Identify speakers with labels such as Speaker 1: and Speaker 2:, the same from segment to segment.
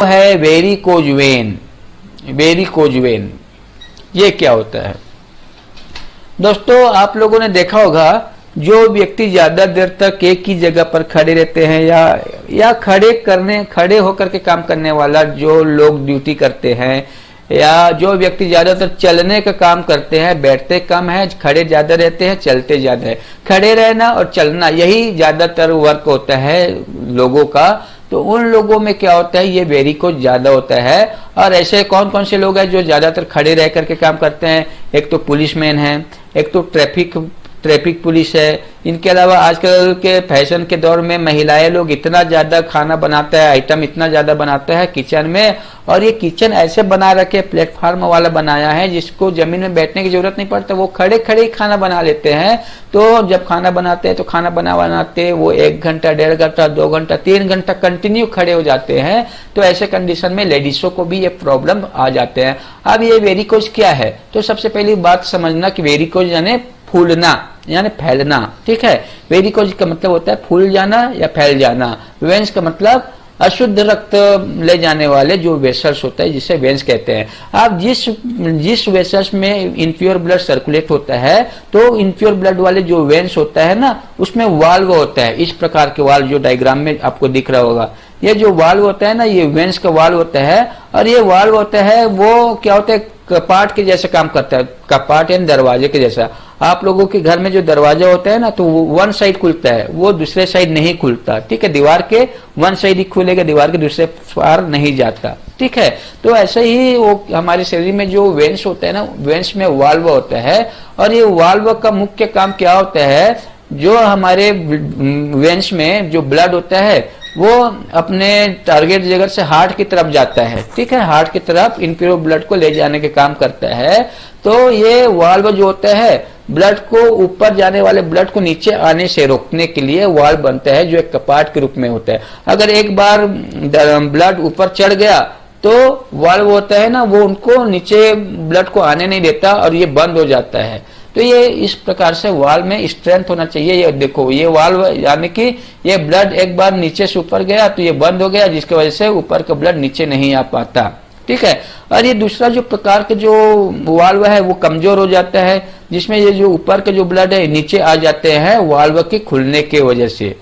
Speaker 1: है varicose vein. Varicose vein ये क्या होता है दोस्तों? आप लोगों ने देखा होगा, जो व्यक्ति ज्यादा देर तक एक ही जगह पर खड़े रहते हैं या खड़े होकर के काम करने वाला जो लोग ड्यूटी करते हैं, या जो व्यक्ति ज्यादातर चलने का काम करते हैं, बैठते कम है, खड़े ज्यादा रहते हैं, चलते ज्यादा है। खड़े रहना और चलना यही ज्यादातर वर्क होता है लोगों का। तो उन लोगों में क्या होता है, ये वेरिकोज ज्यादा होता है। और ऐसे कौन कौन से लोग हैं जो ज्यादातर खड़े रह करके काम करते हैं? एक तो पुलिसमैन है, एक तो ट्रैफिक पुलिस है। इनके अलावा आजकल के फैशन के दौर में महिलाएं लोग इतना ज्यादा खाना बनाता है, आइटम इतना ज्यादा बनाता है किचन में, और ये किचन ऐसे बना रखे, प्लेटफॉर्म वाला बनाया है जिसको जमीन में बैठने की जरूरत नहीं पड़ता, वो खड़े खड़े ही खाना बना लेते हैं। तो जब खाना बनाते हैं तो खाना बनाते वो 1 घंटा, 1.5 घंटा, 2 घंटा, 3 घंटा कंटिन्यू खड़े हो जाते हैं। तो ऐसे कंडीशन में लेडीजों को भी ये प्रॉब्लम आ जाते हैं। अब ये वेरिकोज क्या है? तो सबसे पहली बात समझना कि वेरिकोज यानी फूलना यानी फैलना। ठीक है, वेरिकोज का मतलब होता है फूल जाना या फैल जाना। वेंस का मतलब अशुद्ध रक्त ले जाने वाले जो वेसल्स होता है, जिसे वेंस कहते हैं। अब जिस वेसल्स में इनप्योर ब्लड सर्कुलेट होता है, तो इनप्योर ब्लड वाले जो वेंस होता है ना, उसमें वाल्व होता है। इस प्रकार के वाल्व जो डायग्राम में आपको दिख रहा होगा, ये जो वाल्व होता है ना, ये वेंस का वाल्व होता है। और ये वाल्व होता है वो क्या होता है, कपाट के जैसे काम करता है। कपाट यानी दरवाजे के जैसा। आप लोगों के घर में जो दरवाजा होता है ना, तो वो वन साइड खुलता है, वो दूसरे साइड नहीं खुलता। ठीक है, दीवार के वन साइड ही खुलेगा, दीवार के दूसरे पार नहीं जाता। ठीक है, तो ऐसे ही वो हमारे शरीर में जो वेंस होता है ना, वेंस में वाल्व होता है। और ये वाल्व का मुख्य काम क्या होता है, जो हमारे वेंस में जो ब्लड होता है वो अपने टारगेट जगह से हार्ट की तरफ जाता है। ठीक है, हार्ट की तरफ इनप्योर ब्लड को ले जाने के काम करता है। तो ये वाल्व जो होता है, ब्लड को ऊपर जाने वाले ब्लड को नीचे आने से रोकने के लिए वाल्व बनता है, जो एक कपाट के रूप में होता है। अगर एक बार ब्लड ऊपर चढ़ गया तो वाल्व होता है ना, वो उनको नीचे ब्लड को आने नहीं देता और ये बंद हो जाता है। तो ये इस प्रकार से वाल्व में स्ट्रेंथ होना चाहिए। ये देखो, ये वाल्व यानी कि ये ब्लड एक बार नीचे से ऊपर गया तो ये बंद हो गया, जिसकी वजह से ऊपर का ब्लड नीचे नहीं आ पाता। ठीक है, और ये दूसरा जो प्रकार के जो वाल्व है वो कमजोर हो जाता है, जिसमें ये जो ऊपर के जो ब्लड है नीचे आ जाते हैं वाल्व के खुलने के वजह से।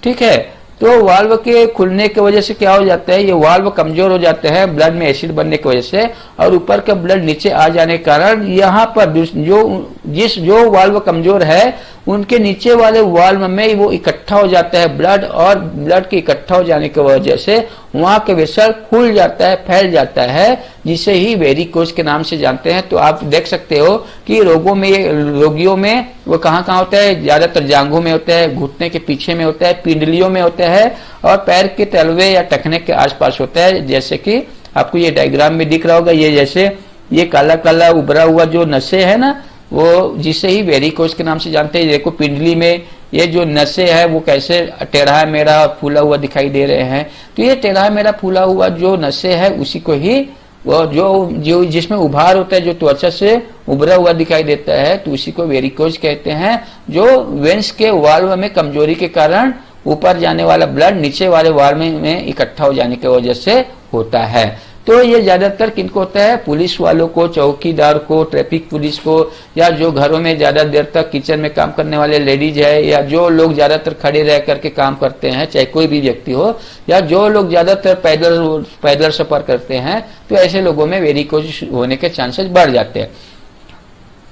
Speaker 1: ठीक है, तो वाल्व के खुलने की वजह से क्या हो जाता है, ये वाल्व कमजोर हो जाते हैं ब्लड में एसिड बनने की वजह से, और ऊपर का ब्लड नीचे आ जाने के कारण यहाँ पर जो वाल्व कमजोर है उनके नीचे वाले वाल्व में वो इकट्ठा हो जाता है ब्लड, और ब्लड के इकट्ठा हो जाने की वजह से वहां के वेसल फूल जाता है, फैल जाता है, जिसे ही वेरिकोज के नाम से जानते हैं। तो आप देख सकते हो कि रोगियों में वो कहाँ होता है, ज्यादातर जांघों में होता है, घुटने के पीछे में होता है, पिंडलियों में होता है, और पैर के तलवे या टखने के आसपास होता है। जैसे कि आपको ये डायग्राम में दिख रहा होगा, ये जैसे ये काला काला उभरा हुआ जो नसें है ना, वो जिसे ही वेरिकोज के नाम से जानते हैं। देखो पिंडली में ये जो नसें है वो कैसे टेढ़ा मेढ़ा फूला हुआ दिखाई दे रहे हैं। तो ये टेढ़ा मेढ़ा फूला हुआ जो नसें है उसी को ही वो जो जिसमें उभार होता है, जो त्वचा से उभरा हुआ दिखाई देता है, तो उसी को वेरिकोज कहते हैं। जो वेंस के वाल्व में कमजोरी के कारण ऊपर जाने वाला ब्लड नीचे वाले वाल्व में इकट्ठा हो जाने की वजह से होता है। तो ये ज्यादातर किनको होता है, पुलिस वालों को, चौकीदार को, ट्रैफिक पुलिस को, या जो घरों में ज्यादा देर तक किचन में काम करने वाले लेडीज है, या जो लोग ज्यादातर खड़े रह करके काम करते हैं, चाहे कोई भी व्यक्ति हो, या जो लोग ज्यादातर पैदल सफर करते हैं, तो ऐसे लोगों में वेरिकोज होने के चांसेस बढ़ जाते हैं।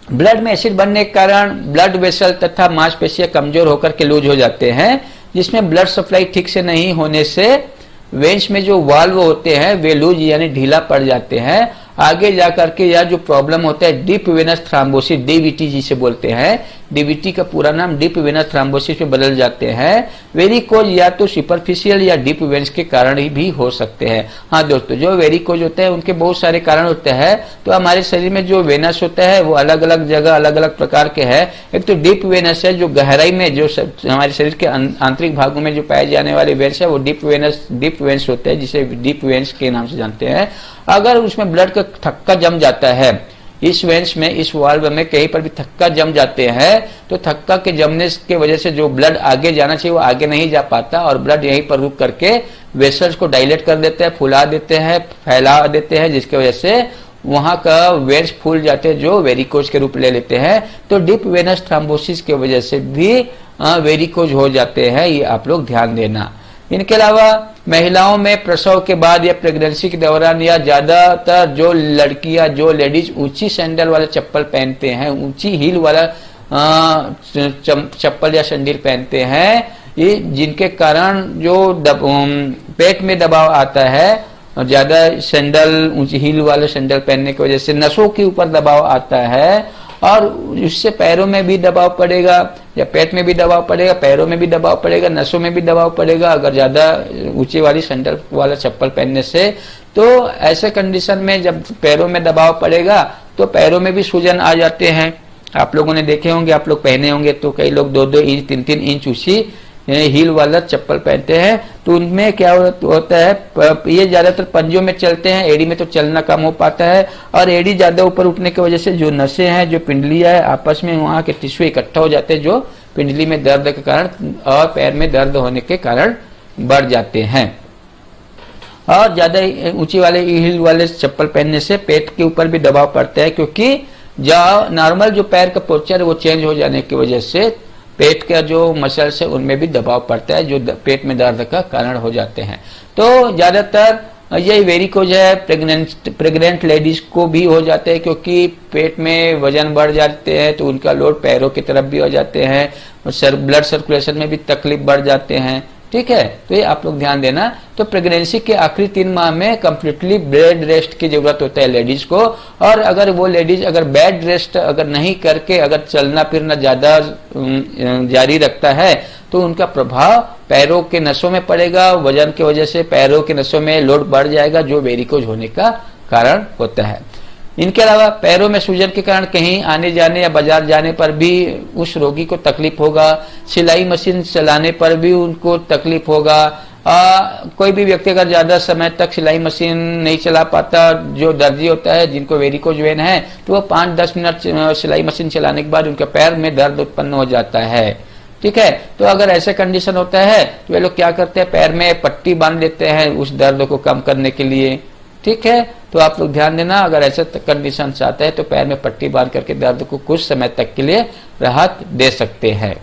Speaker 1: ब्लड में एसिड बनने के कारण ब्लड वेसल तथा मांसपेशियां कमजोर होकर के लूज हो जाते हैं, जिसमें ब्लड सप्लाई ठीक से नहीं होने से वेंस में जो वाल्व होते हैं वे लूज यानी ढीला पड़ जाते हैं। आगे जाकर के यह जो प्रॉब्लम होता है डीप वेनस थ्रोम्बोसिस, डीवीटी जिसे बोलते हैं, डीवीटी का पूरा नाम डीप वेनस थ्रोम्बोसिस में बदल जाते हैं। वेरिकोज या तो सुपरफिशियल या डीप वेन्स के कारण ही भी हो सकते हैं। हाँ दोस्तों, जो वेरिकोज होते हैं उनके बहुत सारे कारण होते हैं। तो हमारे शरीर में जो वेनस होता है वो अलग अलग जगह अलग अलग प्रकार के है। एक तो डीप वेनस है, जो गहराई में जो हमारे शरीर के आंतरिक भागों में जो पाए जाने वाले वेन्स है वो डीप वेन्स होते हैं, जिसे डीप वेन्स के नाम से जानते हैं। अगर उसमें ब्लड का थक्का जम जाता है इस वेंस में, इस वाल्व में कहीं पर भी थक्का जम जाते हैं तो थक्का के जमने की वजह से जो ब्लड आगे जाना चाहिए वो आगे नहीं जा पाता और ब्लड यहीं पर रुक करके वेसल्स को डायलेट कर देते हैं, फुला देते हैं, फैला देते हैं, जिसकी वजह से वहां का वेन्स फूल जाते हैं जो वेरिकोज के रूप ले लेते हैं। तो डीप वेनस थ्रोम्बोसिस की वजह से भी वेरिकोज हो जाते हैं, ये आप लोग ध्यान देना। इनके अलावा महिलाओं में प्रसव के बाद या प्रेगनेंसी के दौरान या ज्यादातर जो लड़कियां, जो लेडीज ऊंची सैंडल वाला चप्पल पहनते हैं, ऊंची हील वाला चप्पल या सैंडल पहनते हैं, ये जिनके कारण जो पेट में दबाव आता है, ज्यादा सैंडल, ऊंची हील वाले सैंडल पहनने की वजह से नसों के ऊपर दबाव आता है और उससे पैरों में भी दबाव पड़ेगा या पेट में भी दबाव पड़ेगा, पैरों में भी दबाव पड़ेगा, नसों में भी दबाव पड़ेगा अगर ज्यादा ऊंची वाली सैंडल वाला चप्पल पहनने से। तो ऐसे कंडीशन में जब पैरों में दबाव पड़ेगा तो पैरों में भी सूजन आ जाते हैं। आप लोगों ने देखे होंगे, आप लोग पहने होंगे तो कई लोग 2-2 इंच 3-3 इंच ऊंची हील वाला चप्पल पहनते हैं तो उनमें क्या होता है, ये ज्यादातर पंजों में चलते हैं, एड़ी में तो चलना कम हो पाता है और एड़ी ज्यादा ऊपर उठने की वजह से जो नसें हैं, जो पिंडलियां है, आपस में वहां के टिश्यू इकट्ठा हो जाते हैं जो पिंडली में दर्द के कारण और पैर में दर्द होने के कारण बढ़ जाते हैं। और ज्यादा ऊंची वाले हील वाले चप्पल पहनने से पेट के ऊपर भी दबाव पड़ता है क्योंकि जो नॉर्मल जो पैर का पोस्चर है वो चेंज हो जाने की वजह से पेट का जो मसल्स है उनमें भी दबाव पड़ता है जो पेट में दर्द का कारण हो जाते हैं। तो ज्यादातर ये वेरिकोज है प्रेग्नेंट लेडीज को भी हो जाते हैं क्योंकि पेट में वजन बढ़ जाते हैं तो उनका लोड पैरों की तरफ भी हो जाते हैं, ब्लड सर्कुलेशन में भी तकलीफ बढ़ जाते हैं। ठीक है, तो ये आप लोग ध्यान देना। तो प्रेगनेंसी के आखिरी 3 माह में कंप्लीटली बेड रेस्ट की जरूरत होता है लेडीज को, और अगर वो लेडीज अगर बेड रेस्ट अगर नहीं करके अगर चलना फिरना ज्यादा जारी रखता है तो उनका प्रभाव पैरों के नसों में पड़ेगा, वजन की वजह से पैरों के नसों में लोड बढ़ जाएगा जो वेरिकोज होने का कारण होता है। इनके अलावा पैरों में सूजन के कारण कहीं आने जाने या बाजार जाने पर भी उस रोगी को तकलीफ होगा, सिलाई मशीन चलाने पर भी उनको तकलीफ होगा। कोई भी व्यक्ति अगर ज्यादा समय तक सिलाई मशीन नहीं चला पाता, जो दर्जी होता है जिनको वेरिकोज वेन है, तो वो 5-10 मिनट सिलाई मशीन चलाने के बाद उनके पैर में दर्द उत्पन्न हो जाता है। ठीक है, तो अगर ऐसे कंडीशन होता है तो वे लोग क्या करते हैं, पैर में पट्टी बांध लेते हैं उस दर्द को कम करने के लिए। ठीक है, तो आप लोग ध्यान देना, अगर ऐसे कंडीशन आता है तो पैर में पट्टी बांध करके दर्द को कुछ समय तक के लिए राहत दे सकते हैं।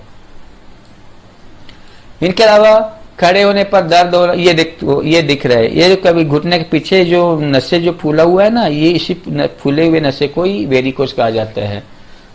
Speaker 1: इनके अलावा खड़े होने पर दर्द हो, ये दिख रहा है, ये जो कभी घुटने के पीछे जो नसे जो फूला हुआ है ना, ये इसी फूले हुए नसे को ही वेरिकोज कहा जाता है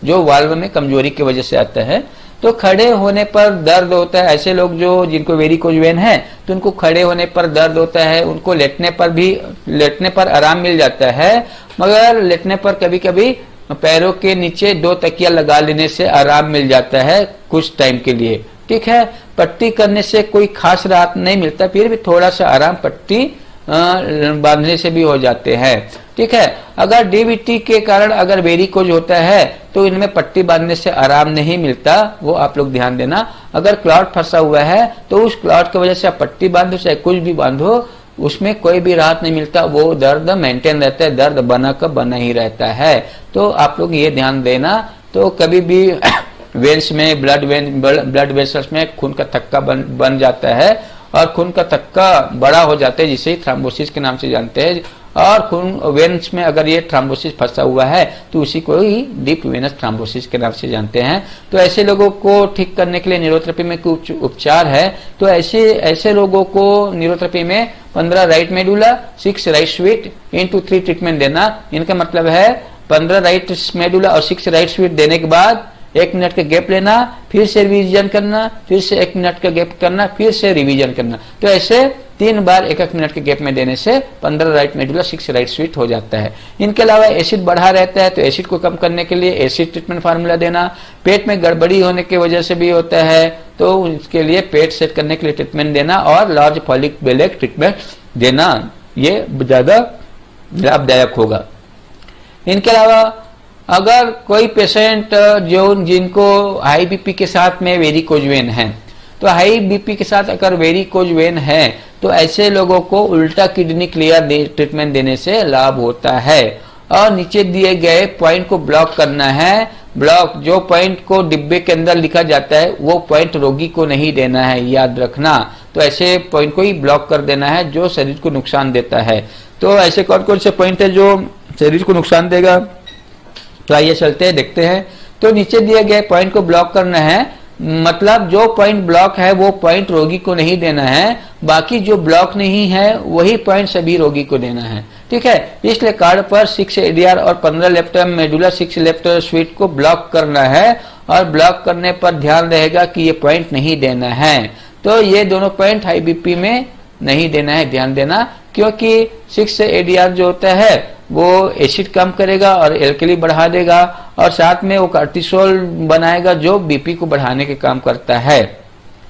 Speaker 1: जो वाल्व में कमजोरी की वजह से आता है। तो खड़े होने पर दर्द होता है। ऐसे लोग जो जिनको वेरिकोज वेन है तो उनको खड़े होने पर दर्द होता है, उनको लेटने पर आराम मिल जाता है, मगर लेटने पर कभी कभी पैरों के नीचे 2 तकिया लगा लेने से आराम मिल जाता है कुछ टाइम के लिए। ठीक है, पट्टी करने से कोई खास राहत नहीं मिलता, फिर भी थोड़ा सा आराम पट्टी बांधने से भी हो जाते हैं। ठीक है, अगर डीवीटी के कारण अगर वेरिकोज होता है तो इनमें पट्टी बांधने से आराम नहीं मिलता, वो आप लोग ध्यान देना। अगर क्लॉट फंसा हुआ है तो उस क्लॉट की वजह से आप पट्टी बांधो चाहे कुछ भी बांधो, उसमें कोई भी राहत नहीं मिलता, वो दर्द मेंटेन रहता है, दर्द बना का बना ही रहता है। तो आप लोग ये ध्यान देना। तो कभी भी वेन्स में ब्लड वेसल्स में खून का थक्का बन जाता है और खून का थक्का बड़ा हो जाता है जिसे थ्रोम्बोसिस के नाम से जानते हैं, और खून वेन्स में अगर ये थ्रोम्बोसिस फंसा हुआ है तो उसी को ही डीप वेनस थ्रोम्बोसिस के नाम से जानते हैं। तो ऐसे लोगों को ठीक करने के लिए न्यूरोथेरेपी में कुछ उपचार है। तो ऐसे लोगों को न्यूरोथेरेपी में 15 right medulla 6 right sweet into 3 treatment देना। इनका मतलब है 15 राइट मेडुला और 6 राइट स्वीट देने के बाद 1 मिनट का गैप लेना, फिर से रिवीजन करना, फिर से 1 मिनट का गैप करना, फिर से रिवीजन करना। तो ऐसे 3 बार 1-1 मिनट के गैप में देने से 15 राइट मेडुला 6 राइट स्वीट हो जाता है। इनके अलावा एसिड बढ़ा रहता है तो एसिड को कम करने के लिए एसिड ट्रीटमेंट फार्मूला देना। पेट में गड़बड़ी होने की वजह से भी होता है तो इसके लिए पेट सेट करने के लिए ट्रीटमेंट देना और लार्ज फॉलिक बेलेक ट्रीटमेंट देना, ये ज्यादा लाभदायक होगा। इनके अलावा अगर कोई पेशेंट जिनको हाई बीपी के साथ में वेरिकोज वेन है, तो हाई बीपी के साथ अगर वेरिकोज वेन है तो ऐसे लोगों को उल्टा किडनी क्लियर ट्रीटमेंट देने से लाभ होता है। और नीचे दिए गए पॉइंट को ब्लॉक करना है। ब्लॉक जो पॉइंट को डिब्बे के अंदर लिखा जाता है वो पॉइंट रोगी को नहीं देना है, याद रखना। तो ऐसे पॉइंट को ही ब्लॉक कर देना है जो शरीर को नुकसान देता है। तो ऐसे कौन कौन से पॉइंट है जो शरीर को नुकसान देगा, तो आइए चलते हैं देखते हैं। तो नीचे दिए गए पॉइंट को ब्लॉक करना है, मतलब जो पॉइंट ब्लॉक है वो पॉइंट रोगी को नहीं देना है, बाकी जो ब्लॉक नहीं है वही पॉइंट सभी रोगी को देना है, ठीक है। इसलिए कार्ड पर 6 ADR और 15 लेफ्ट मेडुला 6 लेफ्ट स्वीट को ब्लॉक करना है, और ब्लॉक करने पर ध्यान रहेगा कि ये पॉइंट नहीं देना है। तो ये दोनों पॉइंट हाई बीपी में नहीं देना है, ध्यान देना, क्योंकि 6 ADR जो होता है वो एसिड कम करेगा और एल्कली बढ़ा देगा, और साथ में वो कार्टिसोल बनाएगा जो बीपी को बढ़ाने के काम करता है,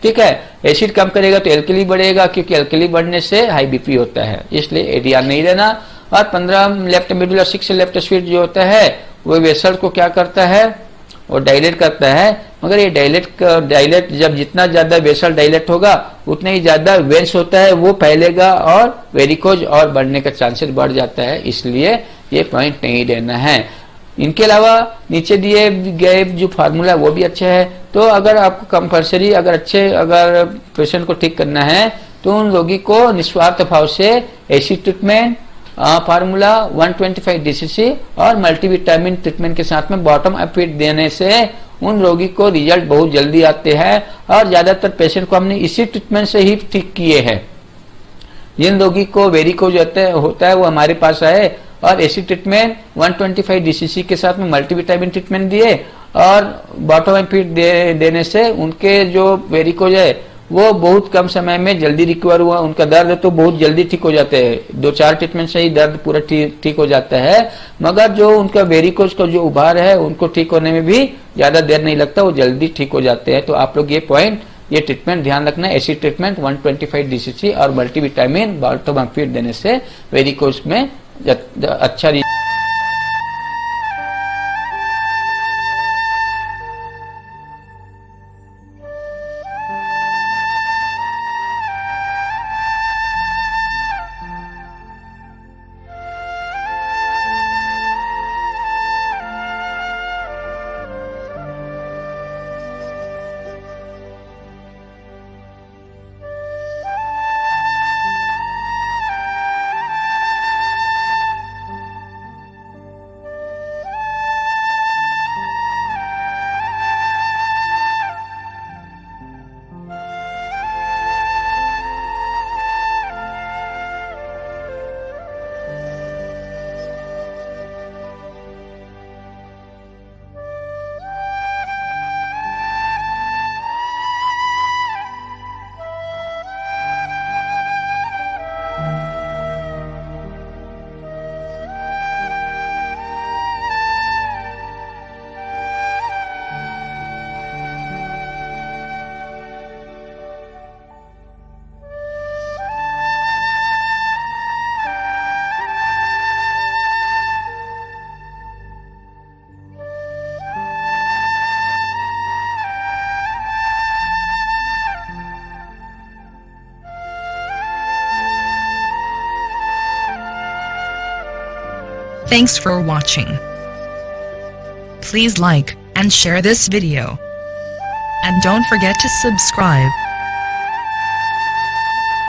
Speaker 1: ठीक है। एसिड कम करेगा तो एल्कली बढ़ेगा, क्योंकि एल्कली बढ़ने से हाई बीपी होता है, इसलिए ADR नहीं देना। और 15 लेफ्ट मिडुला 6 लेफ्ट स्वीट जो होता है वो वेसल को क्या करता है, वो डायलेट करता है, मगर ये डायलेट जब जितना ज्यादा वेसल डायलेट होगा उतना ही ज्यादा वेंस होता है वो फैलेगा और वेरिकोज और बढ़ने का चांसेस बढ़ जाता है, इसलिए ये पॉइंट नहीं देना है। इनके अलावा नीचे दिए गए जो फार्मूला वो भी अच्छा है। तो अगर आपको कंपल्सरी अगर पेशेंट को ठीक करना है तो उन रोगी को निस्वार्थ भाव से एसिड ट्रीटमेंट, फार्मूला 125 DCC और मल्टीविटामिन ट्रीटमेंट के साथ में बॉटम अप फीड देने से उन रोगी को रिजल्ट बहुत जल्दी आते हैं, और ज्यादातर पेशेंट को हमने इसी ट्रीटमेंट से ही ठीक किए हैं। जिन रोगी को वेरिकोज होता है वो हमारे पास आए और एसिड ट्रीटमेंट 125 DCC के साथ में मल्टीविटामिन ट्रीटमेंट दिए और बॉटम अप फीड देने से उनके जो वेरिकोज है वो बहुत कम समय में जल्दी रिकवर हुआ। उनका दर्द तो बहुत जल्दी ठीक हो जाते हैं, 2-4 ट्रीटमेंट से ही दर्द पूरा ठीक हो जाता है, मगर जो उनका वेरिकोज का जो उभार है उनको ठीक होने में भी ज्यादा देर नहीं लगता, वो जल्दी ठीक हो जाते हैं। तो आप लोग ये ट्रीटमेंट ध्यान रखना, एसिड ट्रीटमेंट 125 DCC और मल्टीविटामिन बॉटम अप फीड देने से वेरिकोज में अच्छा।
Speaker 2: Thanks for watching. Please like and share this video. And don't forget to subscribe.